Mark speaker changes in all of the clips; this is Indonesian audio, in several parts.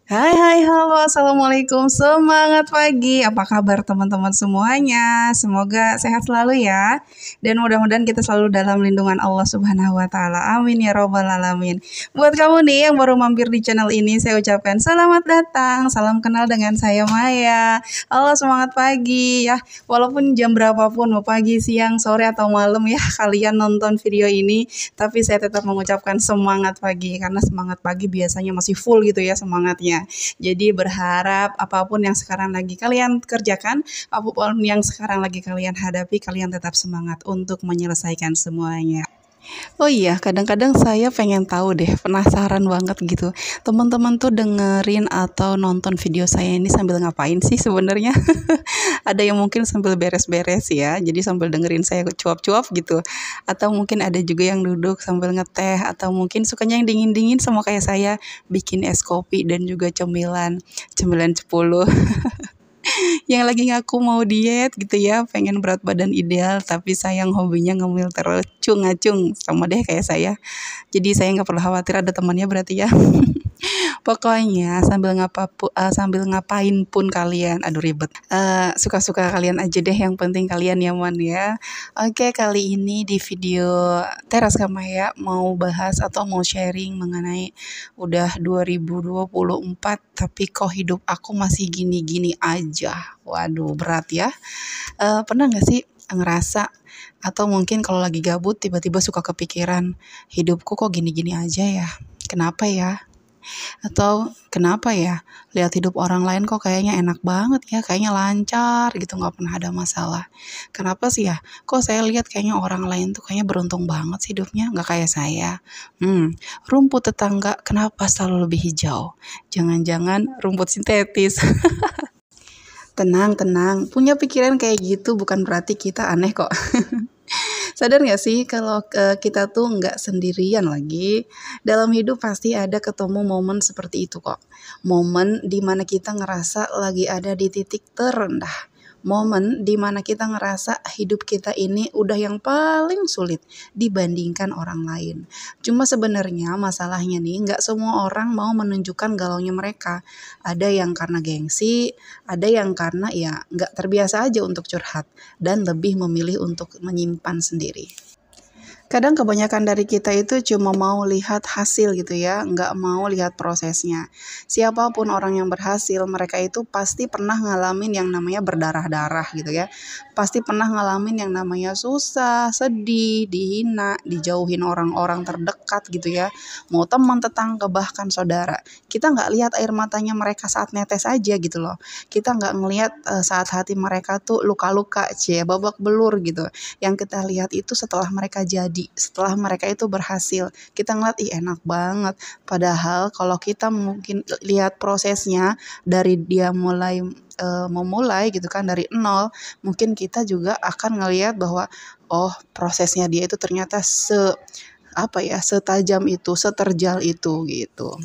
Speaker 1: Hai hai halo assalamualaikum semangat pagi, apa kabar teman-teman semuanya, semoga sehat selalu ya, dan mudah-mudahan kita selalu dalam lindungan Allah Subhanahu Wa Taala, amin ya robbal alamin. Buat kamu nih yang baru mampir di channel ini, saya ucapkan selamat datang, salam kenal dengan saya Maya. Halo semangat pagi ya, walaupun jam berapapun mau pagi siang sore atau malam ya kalian nonton video ini, tapi saya tetap mengucapkan semangat pagi karena semangat pagi biasanya masih full gitu ya semangatnya. Jadi berharap apapun yang sekarang lagi kalian kerjakan, apapun yang sekarang lagi kalian hadapi, kalian tetap semangat untuk menyelesaikan semuanya. Oh iya, kadang-kadang saya pengen tahu deh, penasaran banget gitu. Teman-teman tuh dengerin atau nonton video saya ini sambil ngapain sih sebenarnya? Ada yang mungkin sambil beres-beres ya, jadi sambil dengerin saya cuap-cuap gitu. Atau mungkin ada juga yang duduk sambil ngeteh, atau mungkin sukanya yang dingin-dingin sama kayak saya, bikin es kopi dan juga cemilan, cemilan 10. Yang lagi ngaku mau diet gitu ya, pengen berat badan ideal, tapi sayang hobinya ngemil terus, cung-ngacung, sama deh kayak saya. Jadi saya nggak perlu khawatir ada temannya berarti ya. Pokoknya sambil ngapain pun kalian, aduh ribet. Suka-suka kalian aja deh, yang penting kalian nyaman ya. Oke, kali ini di video Teras Kamaya mau bahas atau mau sharing mengenai udah 2024 tapi kok hidup aku masih gini-gini aja. Waduh, berat ya. Pernah nggak sih ngerasa atau mungkin kalau lagi gabut tiba-tiba suka kepikiran, hidupku kok gini-gini aja ya? Kenapa ya? Atau kenapa ya, lihat hidup orang lain kok kayaknya enak banget ya, kayaknya lancar gitu, nggak pernah ada masalah. Kenapa sih ya, kok saya lihat kayaknya orang lain tuh kayaknya beruntung banget sih hidupnya, nggak kayak saya. Rumput tetangga kenapa selalu lebih hijau? Jangan-jangan rumput sintetis. Tenang, tenang, punya pikiran kayak gitu bukan berarti kita aneh kok. Sadar nggak sih kalau kita tuh nggak sendirian lagi. Dalam hidup pasti ada ketemu momen seperti itu kok. Momen dimana kita ngerasa lagi ada di titik terendah. Momen dimana kita ngerasa hidup kita ini udah yang paling sulit dibandingkan orang lain. Cuma sebenarnya masalahnya nih nggak semua orang mau menunjukkan galaunya mereka. Ada yang karena gengsi, ada yang karena ya nggak terbiasa aja untuk curhat dan lebih memilih untuk menyimpan sendiri. Kadang kebanyakan dari kita itu cuma mau lihat hasil gitu ya, nggak mau lihat prosesnya. Siapapun orang yang berhasil, mereka itu pasti pernah ngalamin yang namanya berdarah-darah gitu ya. Pasti pernah ngalamin yang namanya susah, sedih, dihina, dijauhin orang-orang terdekat gitu ya. Mau teman, tetangga, bahkan saudara. Kita nggak lihat air matanya mereka saat netes aja gitu loh. Kita nggak ngelihat saat hati mereka tuh luka-luka, babak belur gitu. Yang kita lihat itu setelah mereka jadi, setelah mereka itu berhasil, kita ngeliat enak banget. Padahal kalau kita mungkin lihat prosesnya dari dia memulai gitu kan dari nol, mungkin kita juga akan ngelihat bahwa oh prosesnya dia itu ternyata setajam itu, seterjal itu gitu.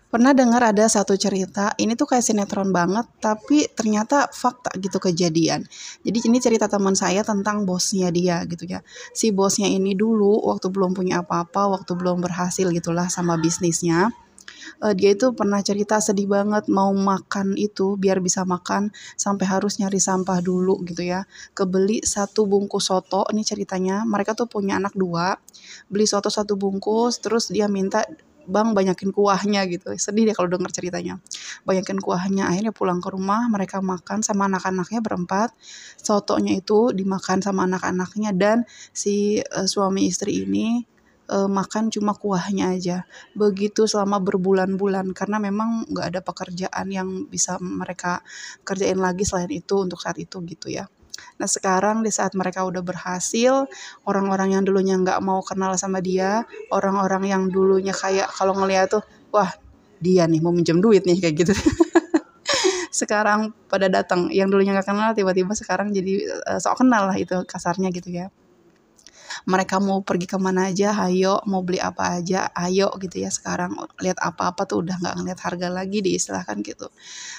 Speaker 1: Pernah dengar ada satu cerita, ini tuh kayak sinetron banget, tapi ternyata fakta gitu kejadian. Jadi ini cerita teman saya tentang bosnya dia gitu ya. Si bosnya ini dulu waktu belum punya apa-apa, waktu belum berhasil gitulah sama bisnisnya. Dia itu pernah cerita sedih banget mau makan itu, biar bisa makan sampai harus nyari sampah dulu gitu ya. Kebeli satu bungkus soto, ini ceritanya mereka tuh punya anak dua, beli soto satu bungkus, terus dia minta, Bang banyakin kuahnya gitu. Sedih deh kalau denger ceritanya. Banyakin kuahnya, akhirnya pulang ke rumah mereka makan sama anak-anaknya berempat. Sotonya itu dimakan sama anak-anaknya dan si suami istri ini makan cuma kuahnya aja. Begitu selama berbulan-bulan karena memang nggak ada pekerjaan yang bisa mereka kerjain lagi selain itu untuk saat itu gitu ya. Nah sekarang di saat mereka udah berhasil, orang-orang yang dulunya nggak mau kenal sama dia, orang-orang yang dulunya kayak kalau ngeliat tuh, wah dia nih mau minjem duit nih kayak gitu. Sekarang pada datang, yang dulunya nggak kenal tiba-tiba sekarang jadi sok kenal lah, itu kasarnya gitu ya. Mereka mau pergi kemana aja, ayo, mau beli apa aja, ayo gitu ya. Sekarang lihat apa-apa tuh udah nggak ngeliat harga lagi, diistilahkan gitu.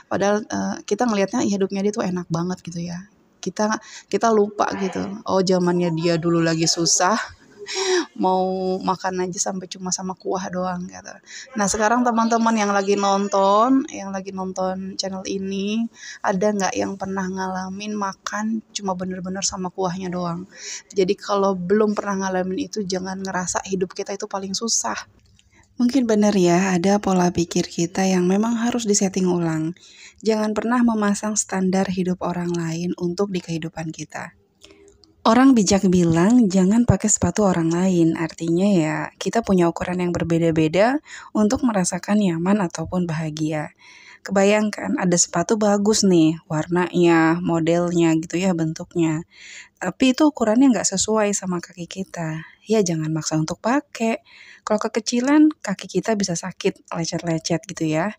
Speaker 1: Padahal kita ngelihatnya hidupnya dia tuh enak banget gitu ya. Kita lupa gitu. Oh zamannya dia dulu lagi susah, mau makan aja sampai cuma sama kuah doang gitu. Nah sekarang teman-teman yang lagi nonton channel ini, ada nggak yang pernah ngalamin makan cuma bener-bener sama kuahnya doang? Jadi kalau belum pernah ngalamin itu, jangan ngerasa hidup kita itu paling susah. Mungkin benar ya, ada pola pikir kita yang memang harus disetting ulang. Jangan pernah memasang standar hidup orang lain untuk di kehidupan kita. Orang bijak bilang jangan pakai sepatu orang lain. Artinya ya, kita punya ukuran yang berbeda-beda untuk merasakan nyaman ataupun bahagia. Kebayangkan ada sepatu bagus nih, warnanya, modelnya gitu ya, bentuknya. Tapi itu ukurannya nggak sesuai sama kaki kita. Ya jangan maksa untuk pakai. Kalau kekecilan, kaki kita bisa sakit, lecet-lecet gitu ya.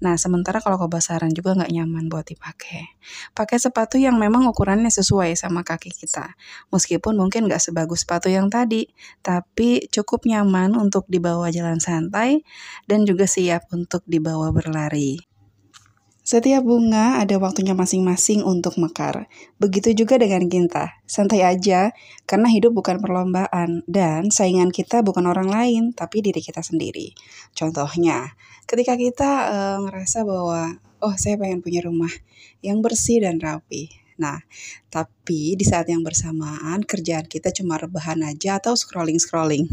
Speaker 1: Nah, sementara kalau kebesaran juga nggak nyaman buat dipakai. Pakai sepatu yang memang ukurannya sesuai sama kaki kita. Meskipun mungkin nggak sebagus sepatu yang tadi, tapi cukup nyaman untuk dibawa jalan santai dan juga siap untuk dibawa berlari. Setiap bunga ada waktunya masing-masing untuk mekar. Begitu juga dengan kita. Santai aja, karena hidup bukan perlombaan. Dan saingan kita bukan orang lain, tapi diri kita sendiri. Contohnya, ketika kita ngerasa bahwa, oh saya pengen punya rumah yang bersih dan rapi. Nah, tapi di saat yang bersamaan, kerjaan kita cuma rebahan aja atau scrolling-scrolling.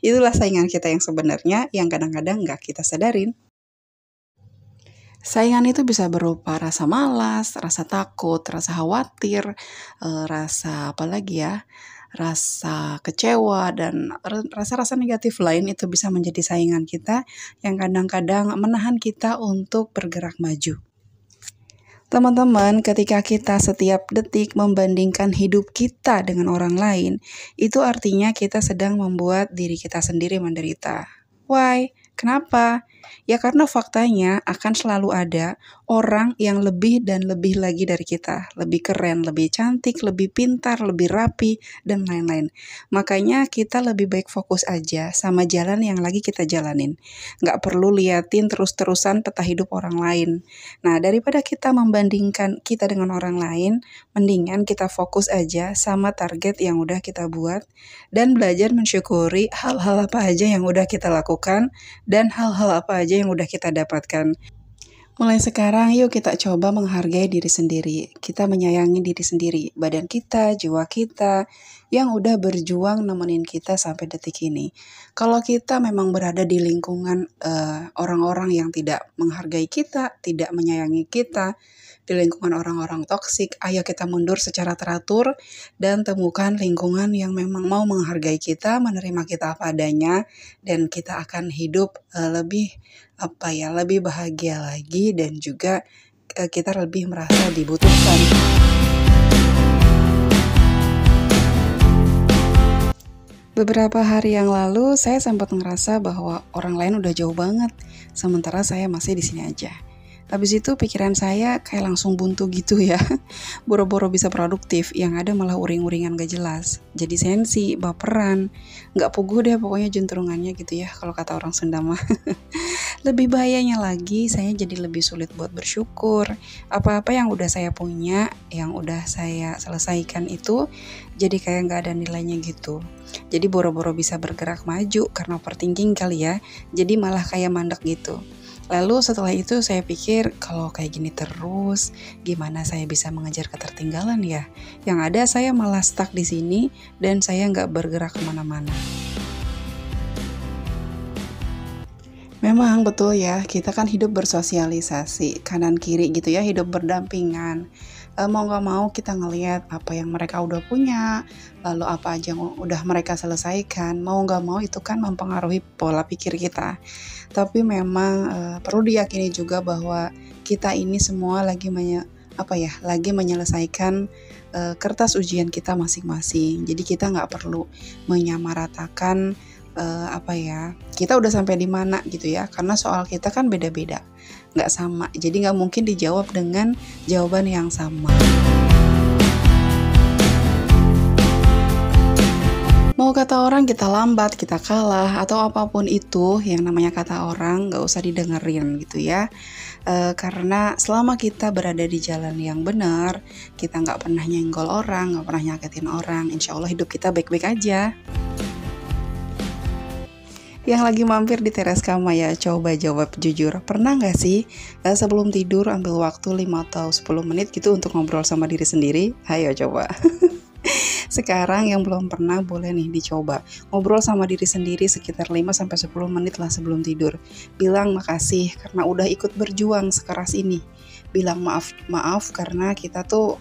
Speaker 1: Itulah saingan kita yang sebenarnya, yang kadang-kadang nggak kita sadarin. Saingan itu bisa berupa rasa malas, rasa takut, rasa khawatir, rasa apa lagi ya, rasa kecewa, dan rasa-rasa negatif lain itu bisa menjadi saingan kita yang kadang-kadang menahan kita untuk bergerak maju. Teman-teman, ketika kita setiap detik membandingkan hidup kita dengan orang lain, itu artinya kita sedang membuat diri kita sendiri menderita. Why? Kenapa? Ya karena faktanya akan selalu ada orang yang lebih dan lebih lagi dari kita. Lebih keren, lebih cantik, lebih pintar, lebih rapi, dan lain-lain. Makanya kita lebih baik fokus aja sama jalan yang lagi kita jalanin. Nggak perlu liatin terus-terusan peta hidup orang lain. Nah, daripada kita membandingkan kita dengan orang lain, mendingan kita fokus aja sama target yang udah kita buat dan belajar mensyukuri hal-hal apa aja yang udah kita lakukan dan hal-hal apa aja yang udah kita dapatkan. Mulai sekarang yuk kita coba menghargai diri sendiri. Kita menyayangi diri sendiri, badan kita, jiwa kita yang udah berjuang nemenin kita sampai detik ini. Kalau kita memang berada di lingkungan orang-orang yang tidak menghargai kita, tidak menyayangi kita, di lingkungan orang-orang toksik, ayo kita mundur secara teratur dan temukan lingkungan yang memang mau menghargai kita, menerima kita apa adanya, dan kita akan hidup lebih bahagia lagi, dan juga kita lebih merasa dibutuhkan. Beberapa hari yang lalu saya sempat ngerasa bahwa orang lain udah jauh banget, sementara saya masih di sini aja. Habis itu pikiran saya kayak langsung buntu gitu ya. Boro-boro bisa produktif, yang ada malah uring-uringan gak jelas. Jadi sensi, baperan, gak puguh deh pokoknya juntrungannya gitu ya kalau kata orang Sunda mah. Lebih bahayanya lagi, saya jadi lebih sulit buat bersyukur. Apa-apa yang udah saya punya, yang udah saya selesaikan itu jadi kayak gak ada nilainya gitu. Jadi boro-boro bisa bergerak maju karena overthinking kali ya. Jadi malah kayak mandek gitu. Lalu setelah itu saya pikir kalau kayak gini terus, gimana saya bisa mengejar ketertinggalan ya? Yang ada saya malah stuck di sini dan saya nggak bergerak kemana-mana. Memang betul ya, kita kan hidup bersosialisasi, kanan kiri gitu ya, hidup berdampingan. Mau gak mau kita ngelihat apa yang mereka udah punya, lalu apa aja yang udah mereka selesaikan. Mau gak mau itu kan mempengaruhi pola pikir kita. Tapi memang perlu diyakini juga bahwa kita ini semua lagi menyelesaikan kertas ujian kita masing-masing. Jadi kita nggak perlu menyamaratakan kita udah sampai di mana gitu ya, karena soal kita kan beda-beda, nggak sama, jadi nggak mungkin dijawab dengan jawaban yang sama. Mau kata orang kita lambat, kita kalah, atau apapun itu yang namanya kata orang nggak usah didengerin gitu ya. Karena selama kita berada di jalan yang benar, kita nggak pernah nyenggol orang, nggak pernah nyakitin orang, insya Allah hidup kita baik-baik aja. Yang lagi mampir di teras Kamaya, coba jawab jujur. Pernah nggak sih sebelum tidur ambil waktu 5 atau 10 menit gitu untuk ngobrol sama diri sendiri? Ayo coba. Sekarang yang belum pernah boleh nih dicoba. Ngobrol sama diri sendiri sekitar 5-10 menit lah sebelum tidur. Bilang makasih karena udah ikut berjuang sekeras ini. Bilang maaf karena kita tuh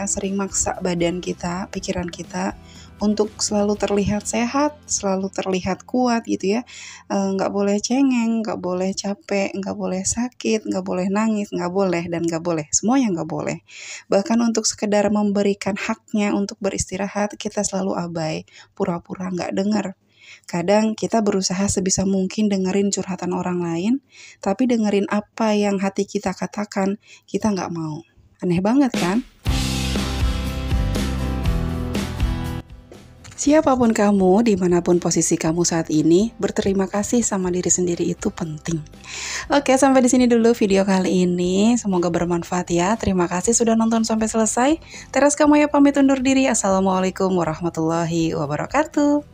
Speaker 1: sering maksa badan kita, pikiran kita untuk selalu terlihat sehat, selalu terlihat kuat gitu ya. Nggak boleh cengeng, nggak boleh capek, nggak boleh sakit, nggak boleh nangis, nggak boleh dan nggak boleh. Semuanya nggak boleh. Bahkan untuk sekedar memberikan haknya untuk beristirahat, kita selalu abai, pura-pura nggak dengar. Kadang kita berusaha sebisa mungkin dengerin curhatan orang lain, tapi dengerin apa yang hati kita katakan, kita nggak mau. Aneh banget kan? Siapapun kamu, dimanapun posisi kamu saat ini, berterima kasih sama diri sendiri itu penting. Oke, sampai di sini dulu video kali ini. Semoga bermanfaat ya. Terima kasih sudah nonton sampai selesai. Teras Kamaya pamit undur diri. Assalamualaikum warahmatullahi wabarakatuh.